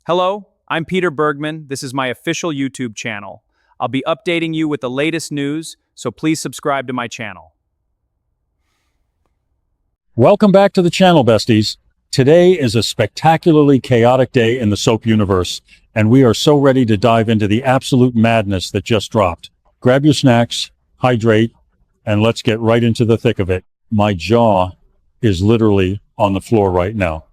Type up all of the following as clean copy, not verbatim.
Hello, I'm Peter Bergman. This is my official YouTube channel. I'll be updating you with the latest news, so please subscribe to my channel. Welcome back to the channel, besties. Today is a spectacularly chaotic day in the soap universe, and we are so ready to dive into the absolute madness that just dropped. Grab your snacks, hydrate, and let's get right into the thick of it. My jaw is literally on the floor right now.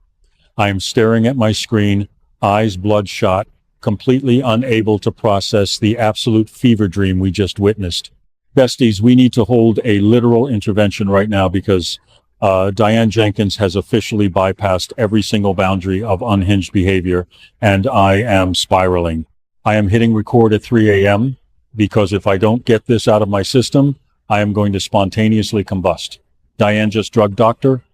I am staring at my screen, eyes bloodshot, completely unable to process the absolute fever dream we just witnessed. Besties, we need to hold a literal intervention right now because Diane Jenkins has officially bypassed every single boundary of unhinged behavior, and I am spiraling. I am hitting record at 3 a.m. because if I don't get this out of my system, I am going to spontaneously combust. Diane just drugged Dr.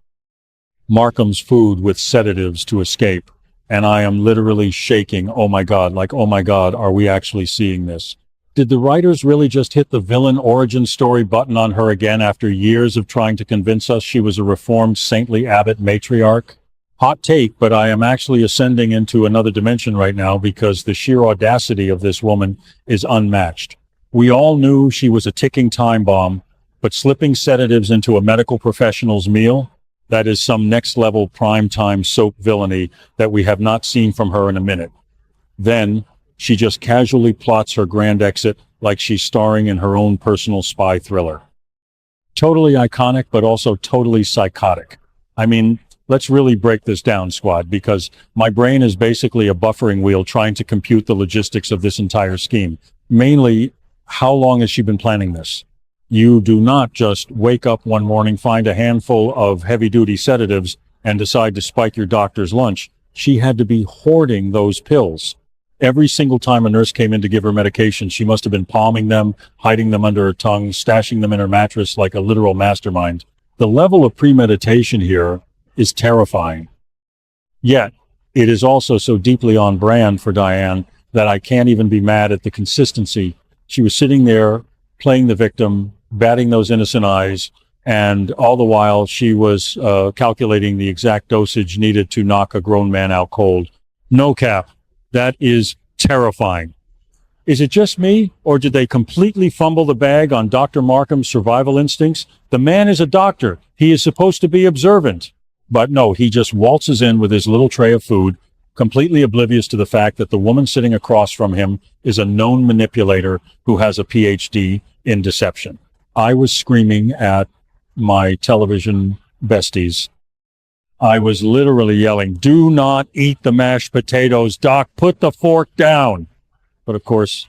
Markham's food with sedatives to escape, and I am literally shaking. Oh my God, are we actually seeing this? Did the writers really just hit the villain origin story button on her again after years of trying to convince us she was a reformed saintly abbot matriarch? Hot take, but I am actually ascending into another dimension right now because the sheer audacity of this woman is unmatched. We all knew she was a ticking time bomb, but slipping sedatives into a medical professional's meal? That is some next-level prime-time soap villainy that we have not seen from her in a minute. Then, she just casually plots her grand exit like she's starring in her own personal spy thriller. Totally iconic, but also totally psychotic. I mean, let's really break this down, squad, because my brain is basically a buffering wheel trying to compute the logistics of this entire scheme. Mainly, how long has she been planning this? You do not just wake up one morning, find a handful of heavy-duty sedatives, and decide to spike your doctor's lunch. She had to be hoarding those pills. Every single time a nurse came in to give her medication, she must have been palming them, hiding them under her tongue, stashing them in her mattress like a literal mastermind. The level of premeditation here is terrifying. Yet, it is also so deeply on brand for Diane that I can't even be mad at the consistency. She was sitting there, playing the victim, batting those innocent eyes, and all the while she was calculating the exact dosage needed to knock a grown man out cold. No cap. That is terrifying. Is it just me, or did they completely fumble the bag on Dr. Markham's survival instincts? The man is a doctor. He is supposed to be observant. But no, he just waltzes in with his little tray of food, completely oblivious to the fact that the woman sitting across from him is a known manipulator who has a PhD in deception. I was screaming at my television besties. I was literally yelling, "Do not eat the mashed potatoes, Doc, put the fork down." But of course,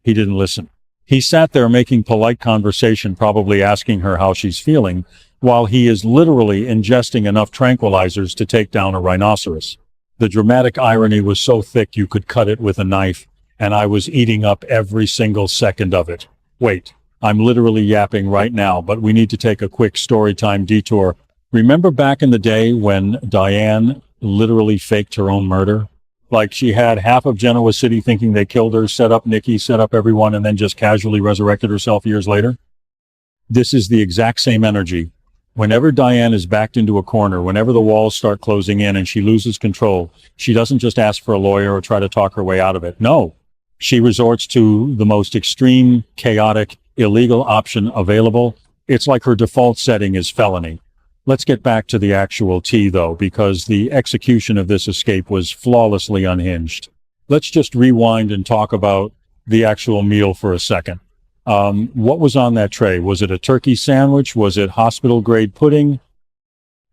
he didn't listen. He sat there making polite conversation, probably asking her how she's feeling, while he is literally ingesting enough tranquilizers to take down a rhinoceros. The dramatic irony was so thick you could cut it with a knife, and I was eating up every single second of it. Wait, I'm literally yapping right now, but we need to take a quick story time detour. Remember back in the day when Diane literally faked her own murder? Like she had half of Genoa City thinking they killed her, set up Nikki, set up everyone, and then just casually resurrected herself years later? This is the exact same energy. Whenever Diane is backed into a corner, whenever the walls start closing in and she loses control, she doesn't just ask for a lawyer or try to talk her way out of it. No, she resorts to the most extreme, chaotic, illegal option available. It's like her default setting is felony. Let's get back to the actual tea, though, because the execution of this escape was flawlessly unhinged. Let's just rewind and talk about the actual meal for a second. What was on that tray? Was it a turkey sandwich? Was it hospital-grade pudding?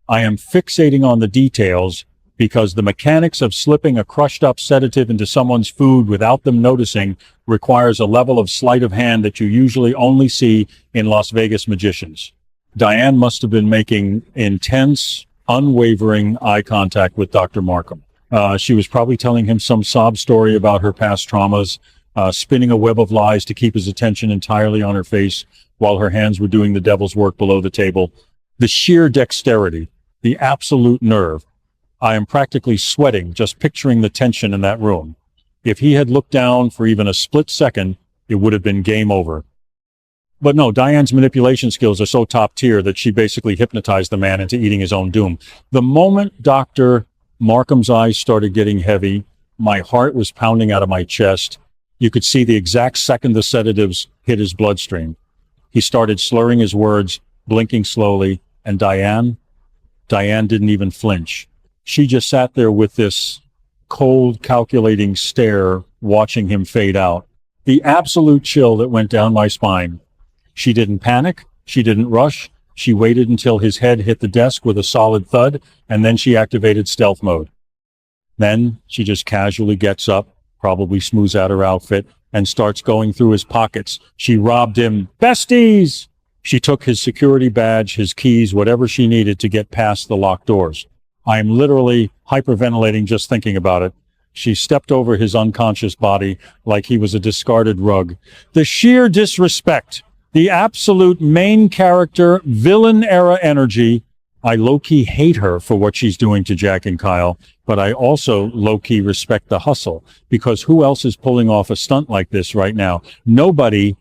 I am fixating on the details because the mechanics of slipping a crushed-up sedative into someone's food without them noticing requires a level of sleight of hand that you usually only see in Las Vegas magicians. Diane must have been making intense, unwavering eye contact with Dr. Markham. She was probably telling him some sob story about her past traumas, spinning a web of lies to keep his attention entirely on her face while her hands were doing the devil's work below the table. The sheer dexterity, the absolute nerve. I am practically sweating just picturing the tension in that room. If he had looked down for even a split second, it would have been game over. But no, Diane's manipulation skills are so top tier that she basically hypnotized the man into eating his own doom. The moment Dr. Markham's eyes started getting heavy, My heart was pounding out of my chest. You could see the exact second the sedatives hit his bloodstream. He started slurring his words, blinking slowly, and Diane didn't even flinch. She just sat there with this cold, calculating stare, watching him fade out. The absolute chill that went down my spine. She didn't panic. She didn't rush. She waited until his head hit the desk with a solid thud, and then she activated stealth mode. Then she just casually gets up, probably smooths out her outfit, and starts going through his pockets. She robbed him. Besties! She took his security badge, his keys, whatever she needed to get past the locked doors. I am literally hyperventilating just thinking about it. She stepped over his unconscious body like he was a discarded rug. The sheer disrespect, the absolute main character, villain-era energy. I low-key hate her for what she's doing to Jack and Kyle, but I also low-key respect the hustle, because who else is pulling off a stunt like this right now? Nobody.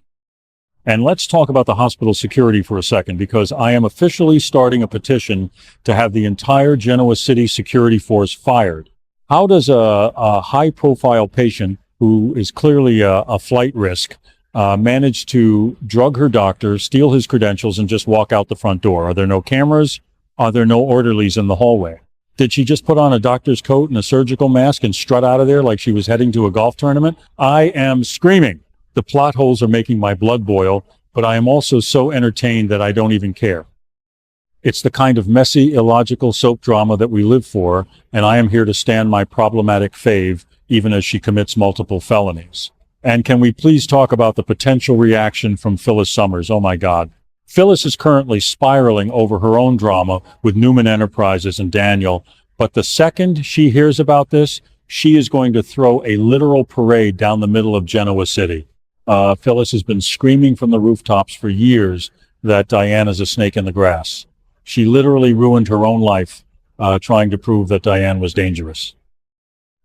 And let's talk about the hospital security for a second, because I am officially starting a petition to have the entire Genoa City security force fired. How does a high-profile patient who is clearly a flight risk manage to drug her doctor, steal his credentials, and just walk out the front door? Are there no cameras? Are there no orderlies in the hallway? Did she just put on a doctor's coat and a surgical mask and strut out of there like she was heading to a golf tournament? I am screaming. The plot holes are making my blood boil, but I am also so entertained that I don't even care. It's the kind of messy, illogical soap drama that we live for, and I am here to stand my problematic fave, even as she commits multiple felonies. And can we please talk about the potential reaction from Phyllis Summers? Oh my God. Phyllis is currently spiraling over her own drama with Newman Enterprises and Daniel, but the second she hears about this, she is going to throw a literal parade down the middle of Genoa City. Phyllis has been screaming from the rooftops for years that Diane is a snake in the grass. She literally ruined her own life trying to prove that Diane was dangerous.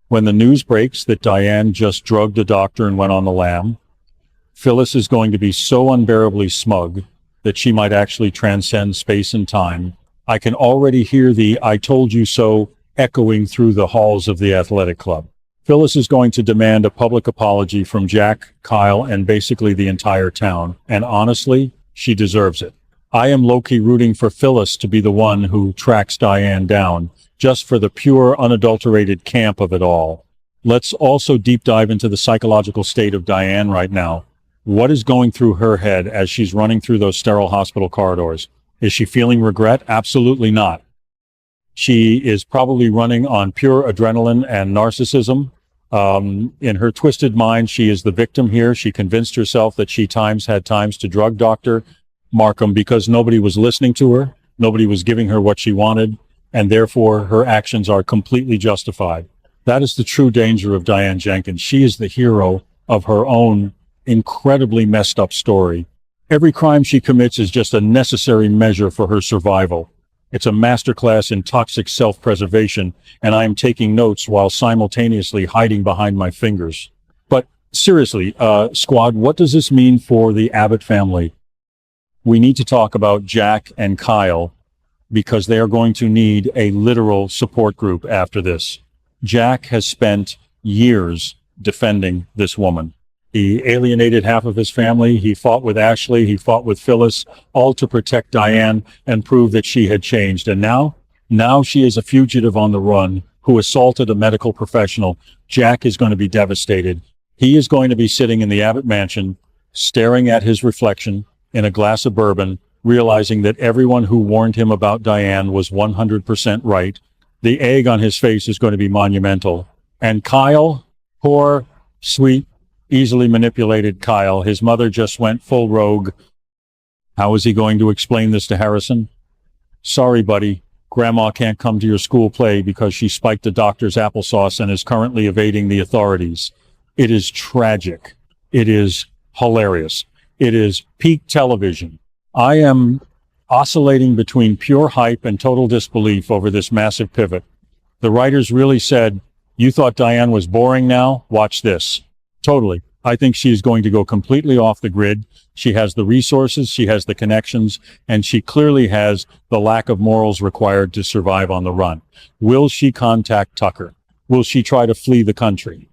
When the news breaks that Diane just drugged a doctor and went on the lam, Phyllis is going to be so unbearably smug that she might actually transcend space and time. I can already hear the "I told you so" echoing through the halls of the athletic club. Phyllis is going to demand a public apology from Jack, Kyle, and basically the entire town. And honestly, she deserves it. I am low-key rooting for Phyllis to be the one who tracks Diane down, just for the pure, unadulterated camp of it all. Let's also deep dive into the psychological state of Diane right now. What is going through her head as she's running through those sterile hospital corridors? Is she feeling regret? Absolutely not. She is probably running on pure adrenaline and narcissism. In her twisted mind, she is the victim here. She convinced herself that she had times to drug Dr. Markham because nobody was listening to her. Nobody was giving her what she wanted, and therefore her actions are completely justified. That is the true danger of Diane Jenkins. She is the hero of her own incredibly messed up story. Every crime she commits is just a necessary measure for her survival. It's a masterclass in toxic self-preservation, and I am taking notes while simultaneously hiding behind my fingers. But seriously, squad, what does this mean for the Abbott family? We need to talk about Jack and Kyle because they are going to need a literal support group after this. Jack has spent years defending this woman. He alienated half of his family. He fought with Ashley. He fought with Phyllis, all to protect Diane and prove that she had changed. And now she is a fugitive on the run who assaulted a medical professional. Jack is going to be devastated. He is going to be sitting in the Abbott mansion, staring at his reflection in a glass of bourbon, realizing that everyone who warned him about Diane was 100% right. The egg on his face is going to be monumental. And Kyle, poor, sweet, easily manipulated Kyle. His mother just went full rogue. How is he going to explain this to Harrison? Sorry, buddy. Grandma can't come to your school play because she spiked a doctor's applesauce and is currently evading the authorities. It is tragic. It is hilarious. It is peak television. I am oscillating between pure hype and total disbelief over this massive pivot. The writers really said, "You thought Diane was boring now? Watch this." Totally. I think she is going to go completely off the grid. She has the resources, she has the connections, and she clearly has the lack of morals required to survive on the run. Will she contact Tucker? Will she try to flee the country?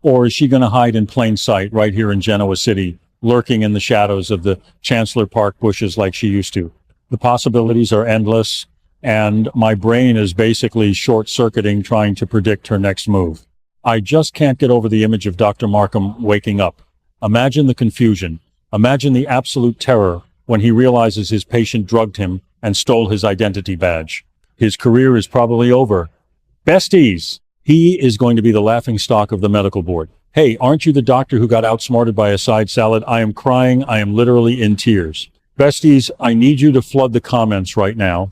Or is she going to hide in plain sight right here in Genoa City, lurking in the shadows of the Chancellor Park bushes like she used to? The possibilities are endless, and my brain is basically short-circuiting trying to predict her next move. I just can't get over the image of Dr. Markham waking up. Imagine the confusion. Imagine the absolute terror when he realizes his patient drugged him and stole his identity badge. His career is probably over. Besties! He is going to be the laughingstock of the medical board. Hey, aren't you the doctor who got outsmarted by a side salad? I am crying. I am literally in tears. Besties, I need you to flood the comments right now.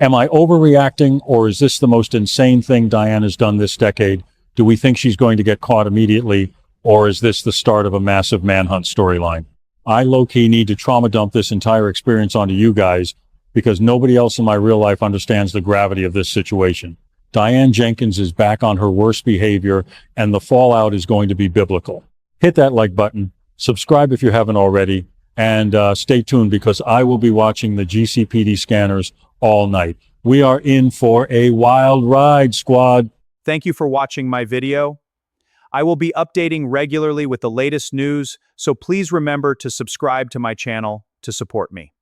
Am I overreacting, or is this the most insane thing Diane has done this decade? Do we think she's going to get caught immediately, or is this the start of a massive manhunt storyline? I low-key need to trauma dump this entire experience onto you guys, because nobody else in my real life understands the gravity of this situation. Diane Jenkins is back on her worst behavior, and the fallout is going to be biblical. Hit that like button, subscribe if you haven't already, and stay tuned because I will be watching the GCPD scanners all night. We are in for a wild ride, squad. Thank you for watching my video. I will be updating regularly with the latest news, so please remember to subscribe to my channel to support me.